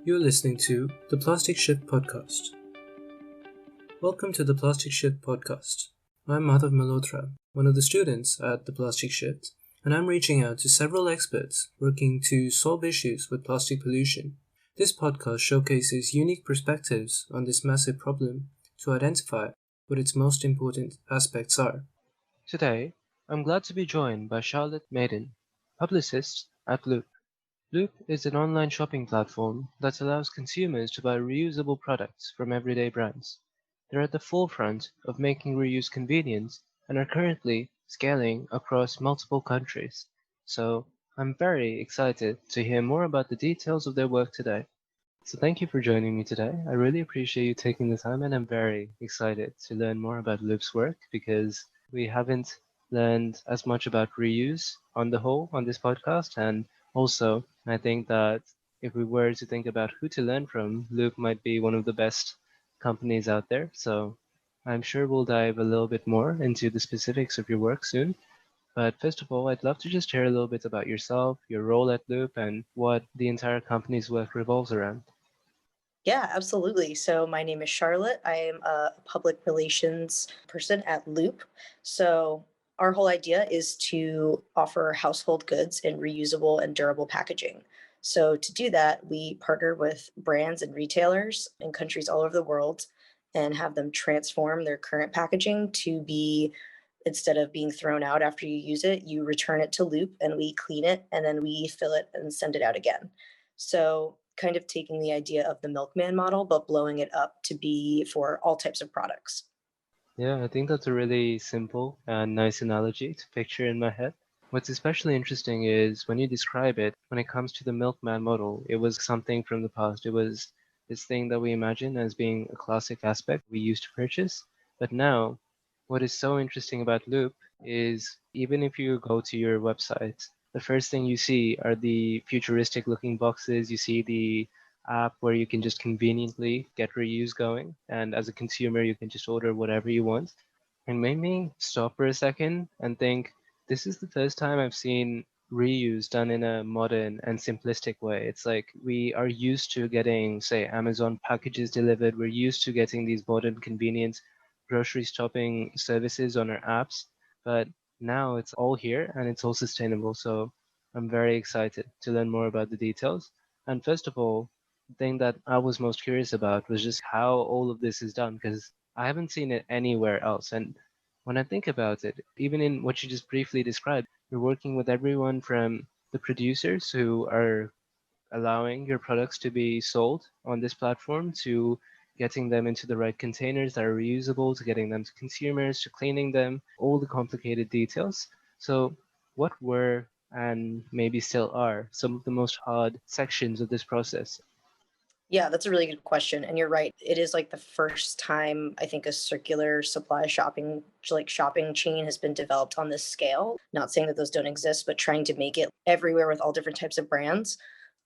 You're listening to the Plastic Shift Podcast. Welcome to the Plastic Shift Podcast. I'm Madhav Malhotra, one of the students at the Plastic Shift, and I'm reaching out to several experts working to solve issues with plastic pollution. This podcast showcases unique perspectives on this massive problem to identify what its most important aspects are. Today, I'm glad to be joined by Charlotte Maiden, publicist at Loop. Loop is an online shopping platform that allows consumers to buy reusable products from everyday brands. They're at the forefront of making reuse convenient and are currently scaling across multiple countries. So, I'm very excited to hear more about the details of their work today. So thank you for joining me today. I really appreciate you taking the time, and I'm very excited to learn more about Loop's work because we haven't learned as much about reuse on the whole on this podcast. And also, I think that if we were to think about who to learn from, Loop might be one of the best companies out there. So I'm sure we'll dive a little bit more into the specifics of your work soon. But first of all, I'd love to just hear a little bit about yourself, your role at Loop, and what the entire company's work revolves around. Yeah, absolutely. So my name is Charlotte. I am a public relations person at Loop. So our whole idea is to offer household goods in reusable and durable packaging. So to do that, we partner with brands and retailers in countries all over the world and have them transform their current packaging to be, instead of being thrown out after you use it, you return it to Loop and we clean it and then we fill it and send it out again. So kind of taking the idea of the Milkman Model, but blowing it up to be for all types of products. Yeah, I think that's a really simple and nice analogy to picture in my head. What's especially interesting is when you describe it, when it comes to the Milkman model, it was something from the past. It was this thing that we imagine as being a classic aspect we used to purchase. But now, what is so interesting about Loop is even if you go to your website, the first thing you see are the futuristic looking boxes. You see the app where you can just conveniently get reuse going. And as a consumer, you can just order whatever you want. It made me stop for a second and think this is the first time I've seen reuse done in a modern and simplistic way. It's like we are used to getting, say, Amazon packages delivered. We're used to getting these modern, convenient grocery shopping services on our apps. But now it's all here and it's all sustainable. So I'm very excited to learn more about the details. And first of all, the thing that I was most curious about was just how all of this is done because I haven't seen it anywhere else. And when I think about it, even in what you just briefly described, you're working with everyone from the producers who are allowing your products to be sold on this platform to getting them into the right containers that are reusable, to getting them to consumers, to cleaning them, all the complicated details. So, what were and maybe still are some of the most hard sections of this process? Yeah, that's a really good question. And you're right. It is like the first time I think a circular supply shopping chain has been developed on this scale. Not saying that those don't exist, but trying to make it everywhere with all different types of brands.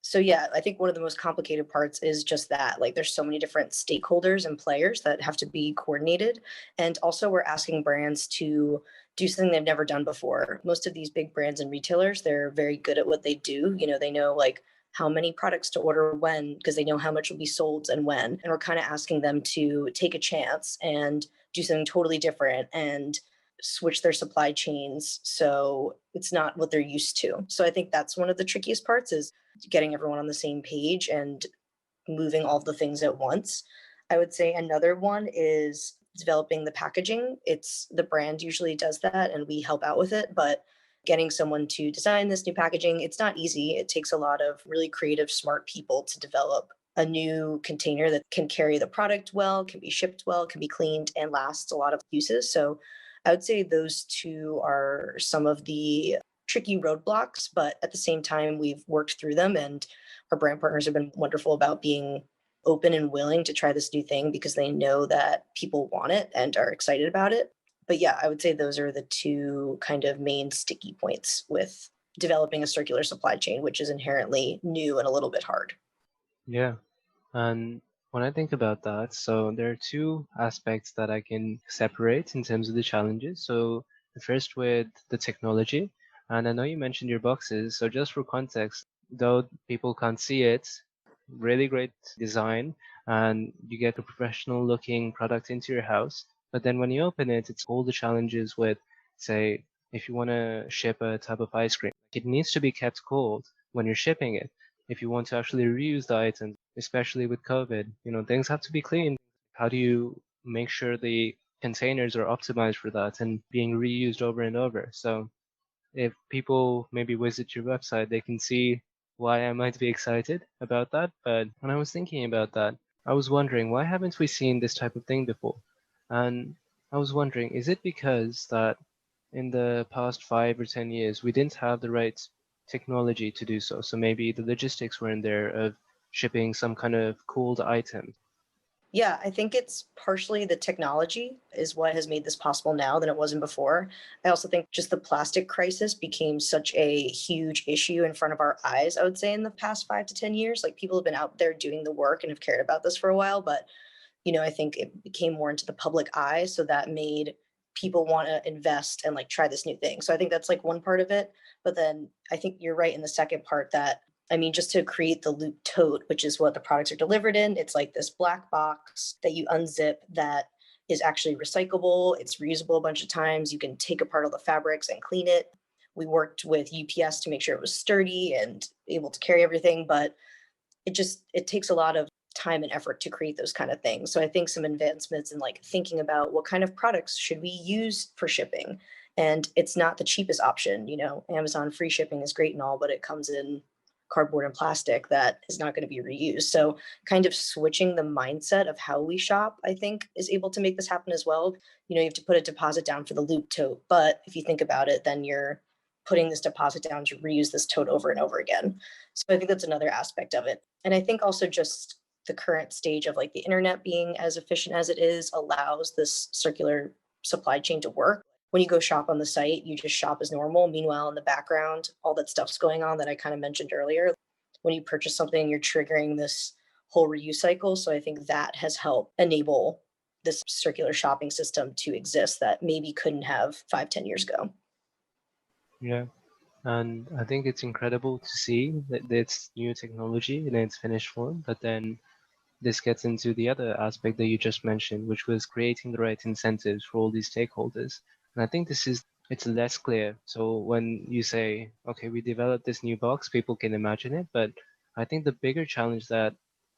So yeah, I think one of the most complicated parts is just that. Like there's so many different stakeholders and players that have to be coordinated. And also we're asking brands to do something they've never done before. Most of these big brands and retailers, they're very good at what they do. You know, they know like how many products to order when because they know how much will be sold and when. And we're kind of asking them to take a chance and do something totally different and switch their supply chains so it's not what they're used to. So I think that's one of the trickiest parts is getting everyone on the same page and moving all the things at once. I would say another one is developing the packaging. It's the brand usually does that and we help out with it, but getting someone to design this new packaging, it's not easy. It takes a lot of really creative, smart people to develop a new container that can carry the product well, can be shipped well, can be cleaned, and lasts a lot of uses. So I would say those two are some of the tricky roadblocks, but at the same time, we've worked through them and our brand partners have been wonderful about being open and willing to try this new thing because they know that people want it and are excited about it. But yeah, I would say those are the two kind of main sticky points with developing a circular supply chain, which is inherently new and a little bit hard. Yeah. And when I think about that, so there are two aspects that I can separate in terms of the challenges. So the first with the technology, and I know you mentioned your boxes. So just for context, though people can't see it, really great design, and you get a professional looking product into your house. But then when you open it, it's all the challenges with, say, if you want to ship a tub of ice cream, it needs to be kept cold when you're shipping it. If you want to actually reuse the items, especially with COVID, things have to be clean. How do you make sure the containers are optimized for that and being reused over and over? So if people maybe visit your website, they can see why I might be excited about that. But when I was thinking about that, I was wondering, why haven't we seen this type of thing before? And I was wondering, is it because that in the past 5 or 10 years, we didn't have the right technology to do so? So maybe the logistics weren't there of shipping some kind of cooled item. Yeah, I think it's partially the technology is what has made this possible now than it wasn't before. I also think just the plastic crisis became such a huge issue in front of our eyes, I would say, in the past 5 to 10 years. Like people have been out there doing the work and have cared about this for a while, but I think it became more into the public eye. So that made people want to invest and like try this new thing. So I think that's like one part of it. But then I think you're right in the second part that just to create the loop tote, which is what the products are delivered in, it's like this black box that you unzip that is actually recyclable. It's reusable a bunch of times. You can take apart all the fabrics and clean it. We worked with UPS to make sure it was sturdy and able to carry everything, but it takes a lot of time and effort to create those kind of things. So I think some advancements in like thinking about what kind of products should we use for shipping. And it's not the cheapest option. Amazon free shipping is great and all, but it comes in cardboard and plastic that is not going to be reused. So kind of switching the mindset of how we shop, I think, is able to make this happen as well. You have to put a deposit down for the loop tote, but if you think about it, then you're putting this deposit down to reuse this tote over and over again. So I think that's another aspect of it. And I think also just the current stage of like the internet being as efficient as it is allows this circular supply chain to work. When you go shop on the site, you just shop as normal. Meanwhile, in the background, all that stuff's going on that I kind of mentioned earlier. When you purchase something, you're triggering this whole reuse cycle. So I think that has helped enable this circular shopping system to exist that maybe couldn't have 5, 10 years ago. Yeah. And I think it's incredible to see that it's new technology in its finished form, but then this gets into the other aspect that you just mentioned, which was creating the right incentives for all these stakeholders. And I think it's less clear. So when you say, okay, we developed this new box, people can imagine it, but I think the bigger challenge that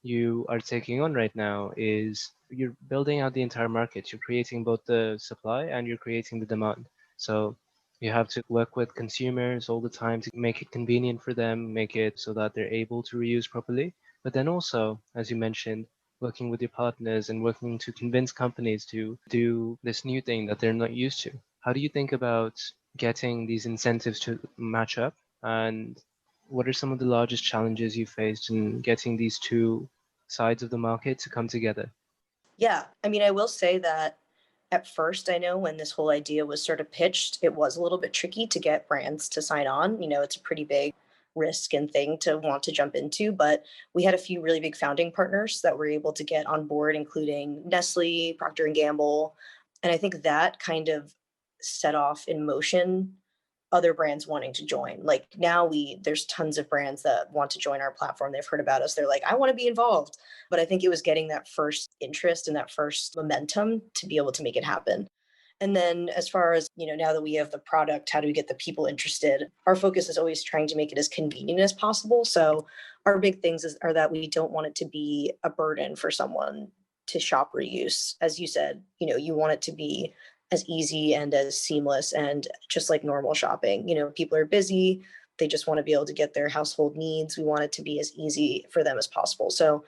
you are taking on right now is you're building out the entire market. You're creating both the supply and you're creating the demand. So you have to work with consumers all the time to make it convenient for them, make it so that they're able to reuse properly. But then also, as you mentioned, working with your partners and working to convince companies to do this new thing that they're not used to. How do you think about getting these incentives to match up? And what are some of the largest challenges you faced in getting these two sides of the market to come together? Yeah. I will say that at first, I know when this whole idea was sort of pitched, it was a little bit tricky to get brands to sign on. It's a pretty big risk and thing to want to jump into, but we had a few really big founding partners that were able to get on board, including Nestle, Procter and Gamble. And I think that kind of set off in motion other brands wanting to join. Like now there's tons of brands that want to join our platform. They've heard about us. They're like, I want to be involved. But I think it was getting that first interest and that first momentum to be able to make it happen. And then as far as, now that we have the product, how do we get the people interested? Our focus is always trying to make it as convenient as possible. So our big things are that we don't want it to be a burden for someone to shop reuse. As you said, you want it to be as easy and as seamless and just like normal shopping. People are busy. They just want to be able to get their household needs. We want it to be as easy for them as possible. So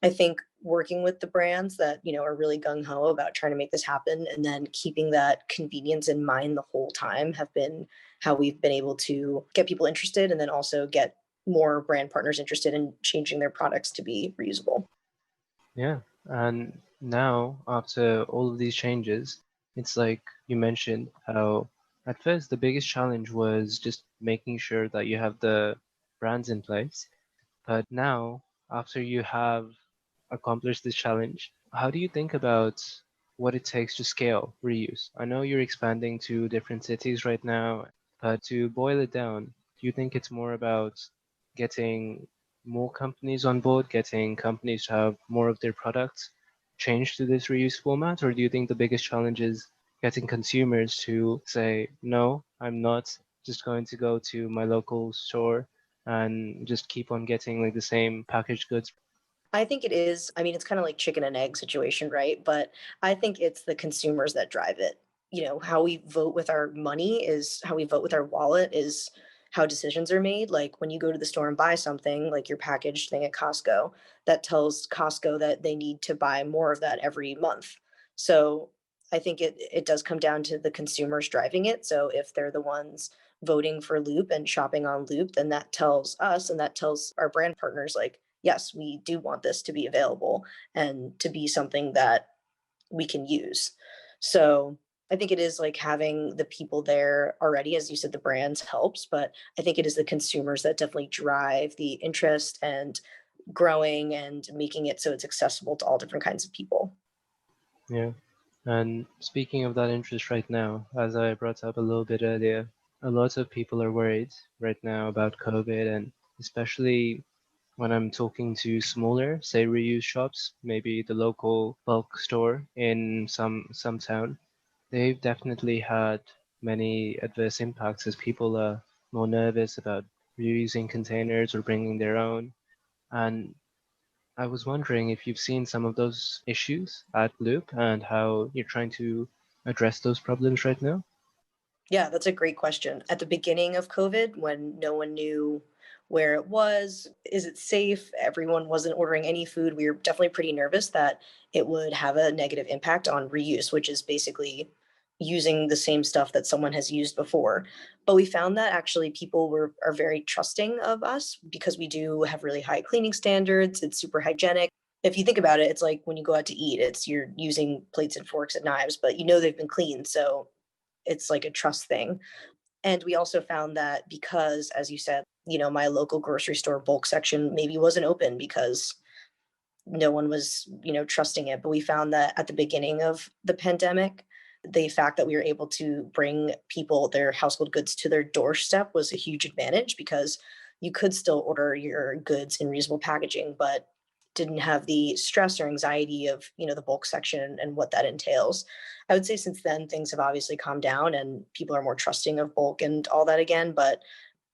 I think working with the brands that, are really gung ho about trying to make this happen and then keeping that convenience in mind the whole time have been how we've been able to get people interested and then also get more brand partners interested in changing their products to be reusable. Yeah. And now, after all of these changes, it's like you mentioned how at first the biggest challenge was just making sure that you have the brands in place. But now, after you have accomplished this challenge, how do you think about what it takes to scale reuse? I know you're expanding to different cities right now, but to boil it down, do you think it's more about getting more companies on board, getting companies to have more of their products changed to this reuse format? Or do you think the biggest challenge is getting consumers to say, no, I'm not just going to go to my local store and just keep on getting like the same packaged goods? I think it is. I mean, it's kind of like chicken and egg situation, right? But I think it's the consumers that drive it. You know, how we vote with our money is how we vote with our wallet is how decisions are made. Like when you go to the store and buy something, like your packaged thing at Costco, that tells Costco that they need to buy more of that every month. So I think it does come down to the consumers driving it. So if they're the ones voting for Loop and shopping on Loop, then that tells us and that tells our brand partners like, yes, we do want this to be available and to be something that we can use. So I think it is like having the people there already, as you said, the brands helps, but I think it is the consumers that definitely drive the interest and growing and making it so it's accessible to all different kinds of people. Yeah. And speaking of that interest right now, as I brought up a little bit earlier, a lot of people are worried right now about COVID, and especially when I'm talking to smaller, say reuse shops, maybe the local bulk store in some town, they've definitely had many adverse impacts as people are more nervous about reusing containers or bringing their own. And I was wondering if you've seen some of those issues at Loop and how you're trying to address those problems right now. Yeah, that's a great question. At the beginning of COVID, when no one knew where it was, is it safe? Everyone wasn't ordering any food. We were definitely pretty nervous that it would have a negative impact on reuse, which is basically using the same stuff that someone has used before. But we found that actually people are very trusting of us because we do have really high cleaning standards. It's super hygienic. If you think about it, it's like when you go out to eat, it's you're using plates and forks and knives, but you know they've been cleaned. So it's like a trust thing. And we also found that because, as you said, you know, my local grocery store bulk section maybe wasn't open because no one was, you know, trusting it. But we found that at the beginning of the pandemic, the fact that we were able to bring people their household goods to their doorstep was a huge advantage because you could still order your goods in reusable packaging, but didn't have the stress or anxiety of, you know, the bulk section and what that entails. I would say since then things have obviously calmed down and people are more trusting of bulk and all that again, but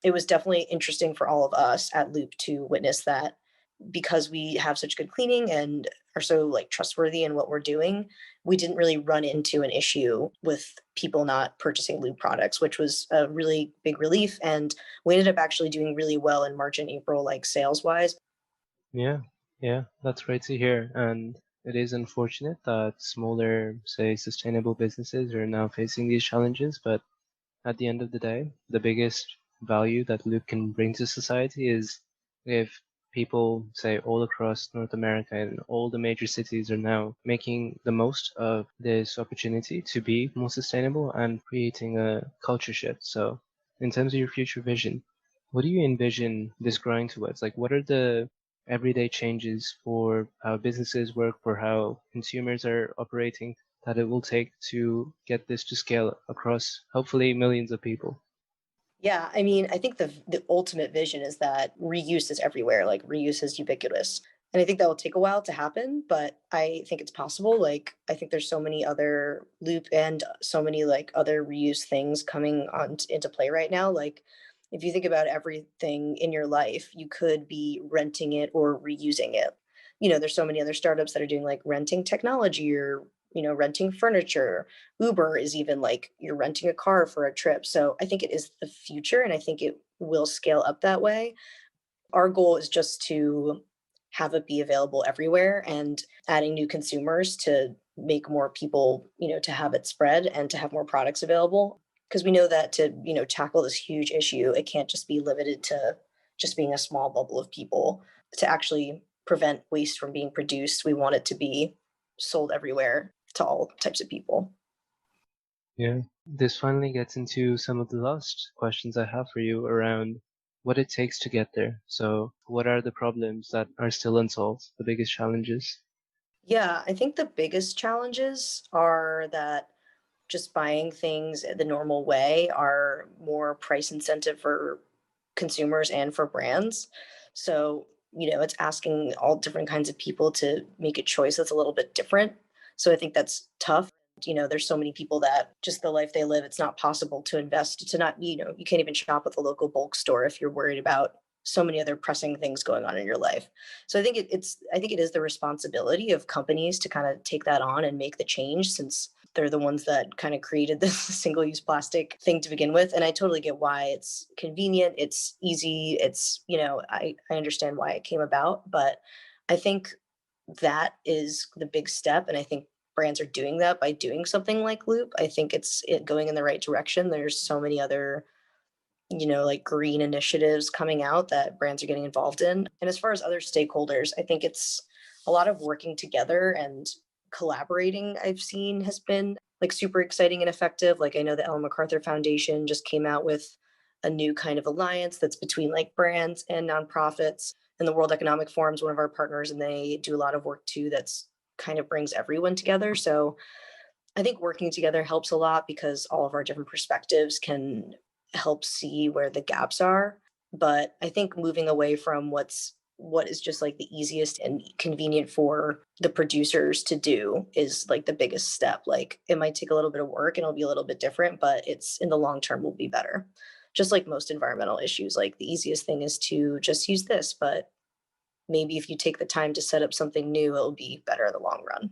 it was definitely interesting for all of us at Loop to witness that because we have such good cleaning and are so like trustworthy in what we're doing, we didn't really run into an issue with people not purchasing Loop products, which was a really big relief. And we ended up actually doing really well in March and April, like sales wise. Yeah, yeah, that's great to hear. And it is unfortunate that smaller, say, sustainable businesses are now facing these challenges, but at the end of the day, the biggest value that Loop can bring to society is if people, say, all across North America and all the major cities are now making the most of this opportunity to be more sustainable and creating a culture shift. So, in terms of your future vision, what do you envision this growing towards? Like, what are the everyday changes for how businesses work, for how consumers are operating that it will take to get this to scale across hopefully millions of people? Yeah, I mean, I think the ultimate vision is that reuse is everywhere, like reuse is ubiquitous. And I think that will take a while to happen, but I think it's possible. Like I think there's so many other Loop and so many like other reuse things coming on into play right now. Like if you think about everything in your life, you could be renting it or reusing it. You know, there's so many other startups that are doing like renting technology or, you know, renting furniture. Uber is even like you're renting a car for a trip. So I think it is the future and I think it will scale up that way. Our goal is just to have it be available everywhere and adding new consumers to make more people, you know, to have it spread and to have more products available. Because we know that to, you know, tackle this huge issue, it can't just be limited to just being a small bubble of people. To actually prevent waste from being produced, we want it to be sold everywhere to all types of people. Yeah. This finally gets into some of the last questions I have for you around what it takes to get there. So, what are the problems that are still unsolved, the biggest challenges? Yeah, I think the biggest challenges are that just buying things the normal way are more price incentive for consumers and for brands. So it's asking all different kinds of people to make a choice that's a little bit different. So I think that's tough. There's so many people that just the life they live, it's not possible to invest, to not, you can't even shop at the local bulk store if you're worried about so many other pressing things going on in your life. So I think I think it is the responsibility of companies to kind of take that on and make the change, since they're the ones that kind of created this single-use plastic thing to begin with. And I totally get why it's convenient, it's easy, I understand why it came about, but I think that is the big step. And I think brands are doing that by doing something like Loop. I think it's going in the right direction. There's so many other, like green initiatives coming out that brands are getting involved in. And as far as other stakeholders, I think it's a lot of working together and collaborating, I've seen, has been like super exciting and effective. Like I know the Ellen MacArthur Foundation just came out with a new kind of alliance that's between like brands and nonprofits. And the World Economic Forum is one of our partners, and they do a lot of work too that's kind of brings everyone together. So I think working together helps a lot because all of our different perspectives can help see where the gaps are. But I think moving away from what is just like the easiest and convenient for the producers to do is like the biggest step. Like it might take a little bit of work and it'll be a little bit different, but it's in the long term will be better. Just like most environmental issues, like the easiest thing is to just use this, but maybe if you take the time to set up something new, it'll be better in the long run.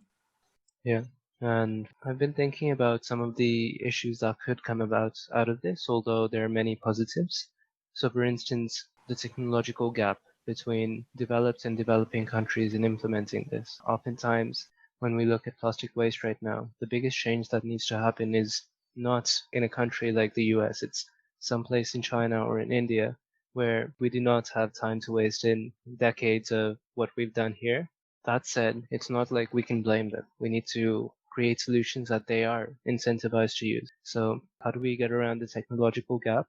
Yeah. And I've been thinking about some of the issues that could come about out of this, although there are many positives. So, for instance, the technological gap between developed and developing countries in implementing this. Oftentimes, when we look at plastic waste right now, the biggest change that needs to happen is not in a country like the US, it's someplace in China or in India where we do not have time to waste in decades of what we've done here. That said, it's not like we can blame them. We need to create solutions that they are incentivized to use. So how do we get around the technological gap?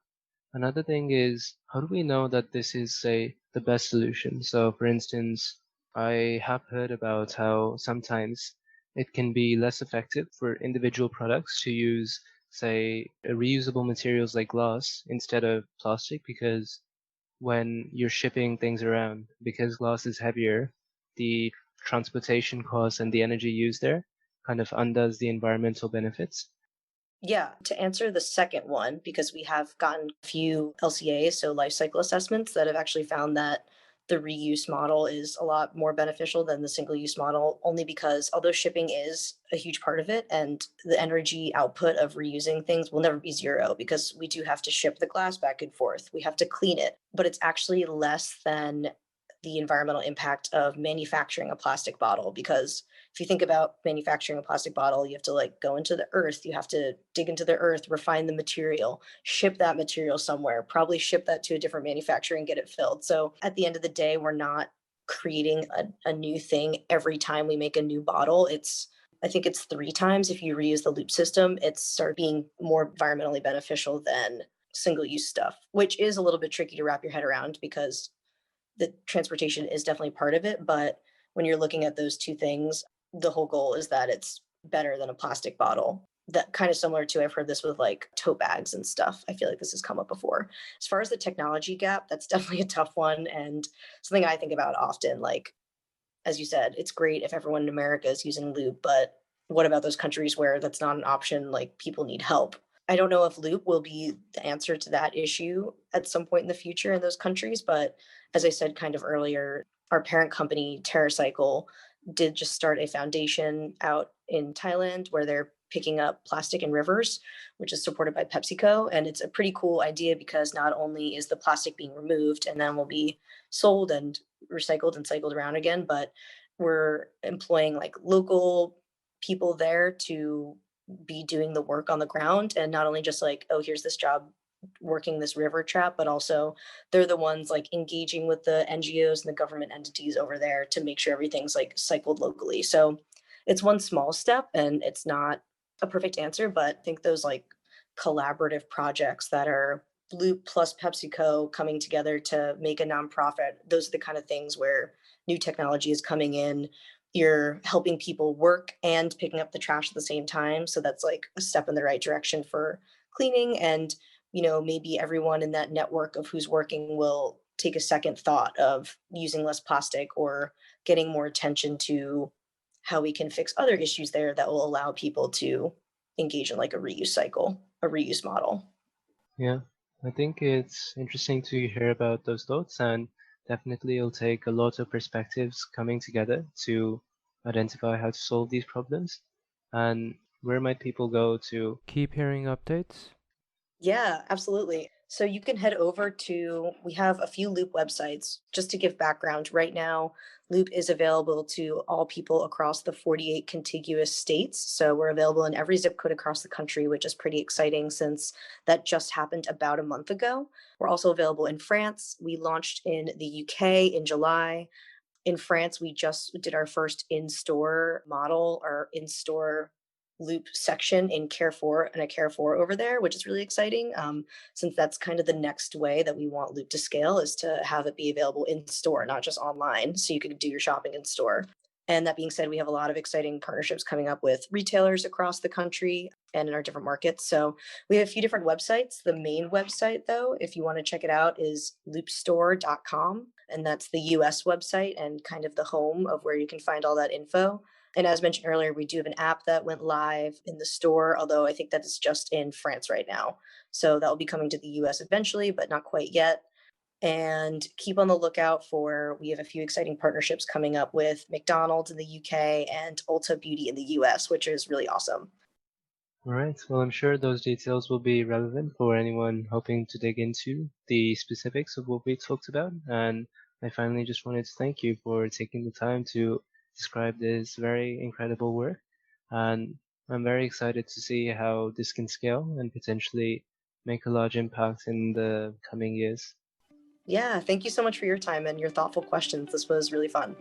Another thing is, how do we know that this is, say, the best solution? So for instance, I have heard about how sometimes it can be less effective for individual products to use, say, reusable materials like glass instead of plastic, because when you're shipping things around, because glass is heavier, the transportation costs and the energy used there kind of undoes the environmental benefits. Yeah, to answer the second one, because we have gotten a few LCAs, so life cycle assessments, that have actually found that the reuse model is a lot more beneficial than the single use model, only because although shipping is a huge part of it and the energy output of reusing things will never be zero because we do have to ship the glass back and forth, we have to clean it, but it's actually less than the environmental impact of manufacturing a plastic bottle. Because if you think about manufacturing a plastic bottle, you have to like go into the earth, you have to dig into the earth, refine the material, ship that material somewhere, probably ship that to a different manufacturer and get it filled. So at the end of the day, we're not creating a new thing every time we make a new bottle. I think it's 3 times if you reuse the loop system, it starts being more environmentally beneficial than single use stuff, which is a little bit tricky to wrap your head around because the transportation is definitely part of it. But when you're looking at those two things, the whole goal is that it's better than a plastic bottle. That kind of similar to, I've heard this with like tote bags and stuff. I feel like this has come up before. As far as the technology gap, that's definitely a tough one and something I think about often. Like, as you said, it's great if everyone in America is using Loop, but what about those countries where that's not an option? Like people need help. I don't know if Loop will be the answer to that issue at some point in the future in those countries, but as I said kind of earlier, our parent company, Terracycle, did just start a foundation out in Thailand where they're picking up plastic in rivers, which is supported by PepsiCo. And it's a pretty cool idea because not only is the plastic being removed and then will be sold and recycled and cycled around again, but we're employing like local people there to be doing the work on the ground and not only just like, oh, here's this job working this river trap, but also they're the ones like engaging with the NGOs and the government entities over there to make sure everything's like cycled locally. So it's one small step and it's not a perfect answer, but I think those like collaborative projects that are Loop plus PepsiCo coming together to make a nonprofit, those are the kind of things where new technology is coming in. You're helping people work and picking up the trash at the same time. So that's like a step in the right direction for cleaning. And maybe everyone in that network of who's working will take a second thought of using less plastic or getting more attention to how we can fix other issues there that will allow people to engage in like a reuse cycle, a reuse model. Yeah, I think it's interesting to hear about those thoughts, and definitely it'll take a lot of perspectives coming together to identify how to solve these problems. And where might people go to keep hearing updates? Yeah, absolutely. So you can head over to, we have a few Loop websites. Just to give background, right now, Loop is available to all people across the 48 contiguous states. So we're available in every zip code across the country, which is pretty exciting since that just happened about a month ago. We're also available in France. We launched in the UK in July. In France, we just did our first in-store model or in-store Loop section in Carrefour and a Carrefour over there, which is really exciting. Since that's kind of the next way that we want Loop to scale is to have it be available in store, not just online. So you can do your shopping in store. And that being said, we have a lot of exciting partnerships coming up with retailers across the country and in our different markets. So we have a few different websites. The main website, though, if you want to check it out, is loopstore.com. And that's the US website and kind of the home of where you can find all that info. And as mentioned earlier, we do have an app that went live in the store, although I think that is just in France right now. So that will be coming to the US eventually, but not quite yet. And keep on the lookout for, we have a few exciting partnerships coming up with McDonald's in the UK and Ulta Beauty in the US, which is really awesome. All right, well, I'm sure those details will be relevant for anyone hoping to dig into the specifics of what we talked about. And I finally just wanted to thank you for taking the time to describe this very incredible work. And I'm very excited to see how this can scale and potentially make a large impact in the coming years. Yeah, thank you so much for your time and your thoughtful questions. This was really fun.